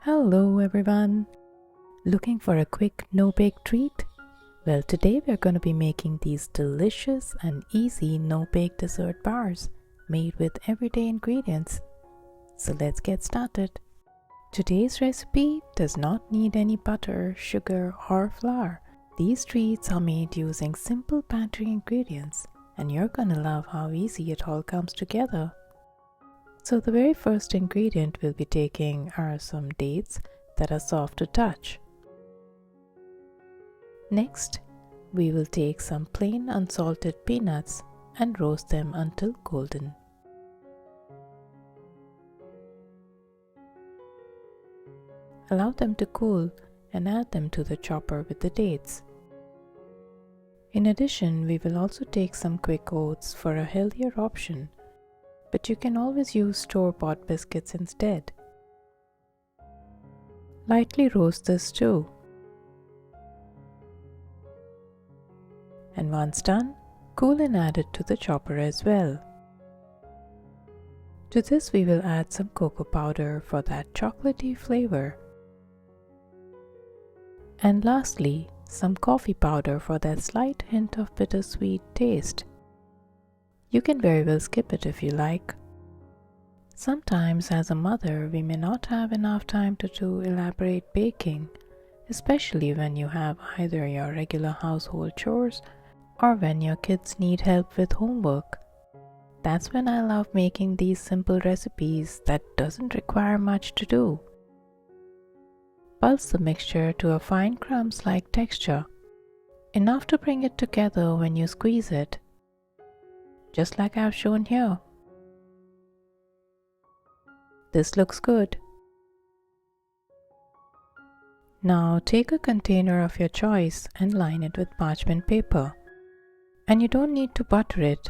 Hello everyone! Looking for a quick no-bake treat? Well, today we're going to be making these delicious and easy no-bake dessert bars made with everyday ingredients. So let's get started. Today's recipe does not need any butter, sugar or flour. These treats are made using simple pantry ingredients and you're gonna love how easy it all comes together. So the very first ingredient we'll be taking are some dates that are soft to touch. Next, we will take some plain unsalted peanuts and roast them until golden. Allow them to cool and add them to the chopper with the dates. In addition, we will also take some quick oats for a healthier option, but you can always use store-bought biscuits instead. Lightly roast this too. And once done, cool and add it to the chopper as well. To this we will add some cocoa powder for that chocolatey flavor. And lastly, some coffee powder for that slight hint of bittersweet taste. You can very well skip it if you like. Sometimes as a mother, we may not have enough time to do elaborate baking, especially when you have either your regular household chores or when your kids need help with homework. That's when I love making these simple recipes that doesn't require much to do. Pulse the mixture to a fine crumbs-like texture, enough to bring it together when you squeeze it, just like I've shown here. This looks good. Now take a container of your choice and line it with parchment paper. And you don't need to butter it.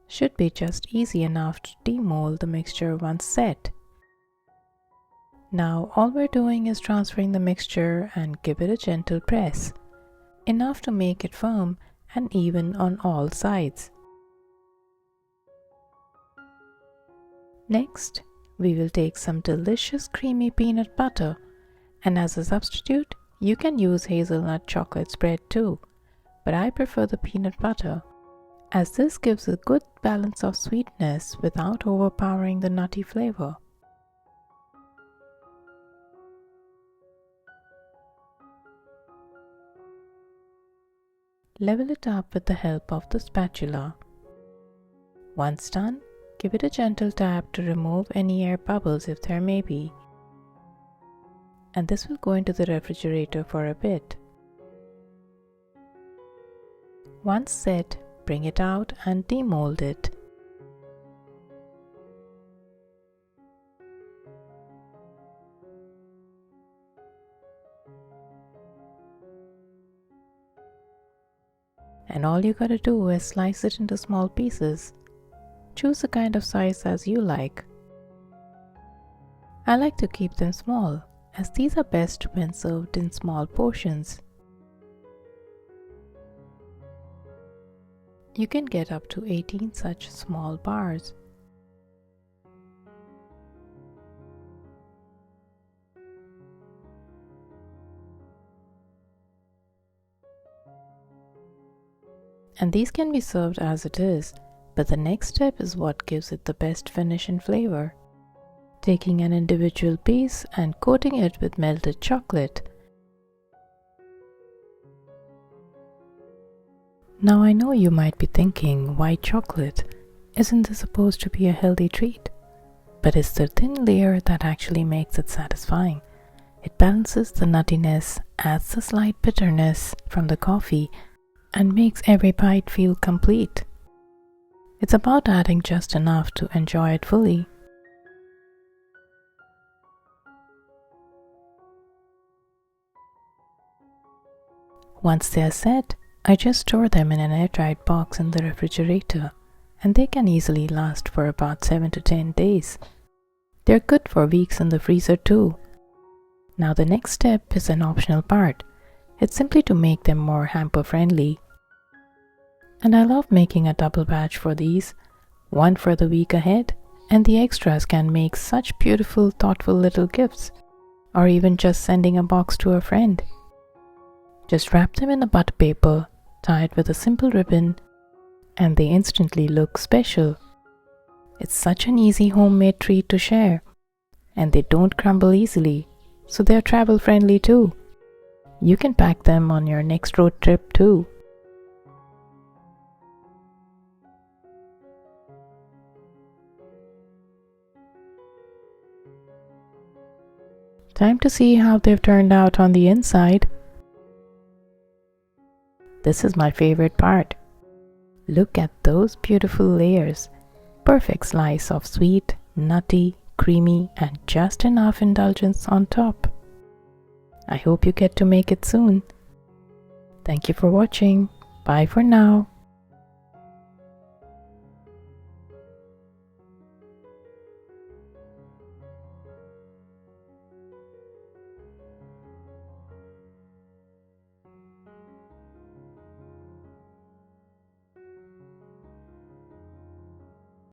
Should be just easy enough to demold the mixture once set. Now all we're doing is transferring the mixture and give it a gentle press, enough to make it firm and even on all sides. Next, we will take some delicious creamy peanut butter, and as a substitute, you can use hazelnut chocolate spread too, but I prefer the peanut butter, as this gives a good balance of sweetness without overpowering the nutty flavor. Level it up with the help of the spatula. Once done, give it a gentle tap to remove any air bubbles if there may be. And this will go into the refrigerator for a bit. Once set, bring it out and demold it. And all you gotta do is slice it into small pieces. Choose the kind of size as you like. I like to keep them small, as these are best when served in small portions. You can get up to 18 such small bars. And these can be served as it is, but the next step is what gives it the best finish and flavor. Taking an individual piece and coating it with melted chocolate. Now I know you might be thinking, white chocolate? Isn't this supposed to be a healthy treat? But it's the thin layer that actually makes it satisfying. It balances the nuttiness, adds the slight bitterness from the coffee, and makes every bite feel complete. It's about adding just enough to enjoy it fully. Once they are set, I just store them in an airtight box in the refrigerator, and they can easily last for about 7 to 10 days. They're good for weeks in the freezer too. Now the next step is an optional part. It's simply to make them more hamper friendly. And I love making a double batch for these, one for the week ahead and the extras can make such beautiful, thoughtful little gifts, or even just sending a box to a friend. Just wrap them in a butter paper, tie it with a simple ribbon, and they instantly look special. It's such an easy homemade treat to share, and they don't crumble easily, so they're travel friendly too. You can pack them on your next road trip too. Time to see how they've turned out on the inside. This is my favorite part. Look at those beautiful layers. Perfect slice of sweet, nutty, creamy, and just enough indulgence on top. I hope you get to make it soon. Thank you for watching. Bye for now.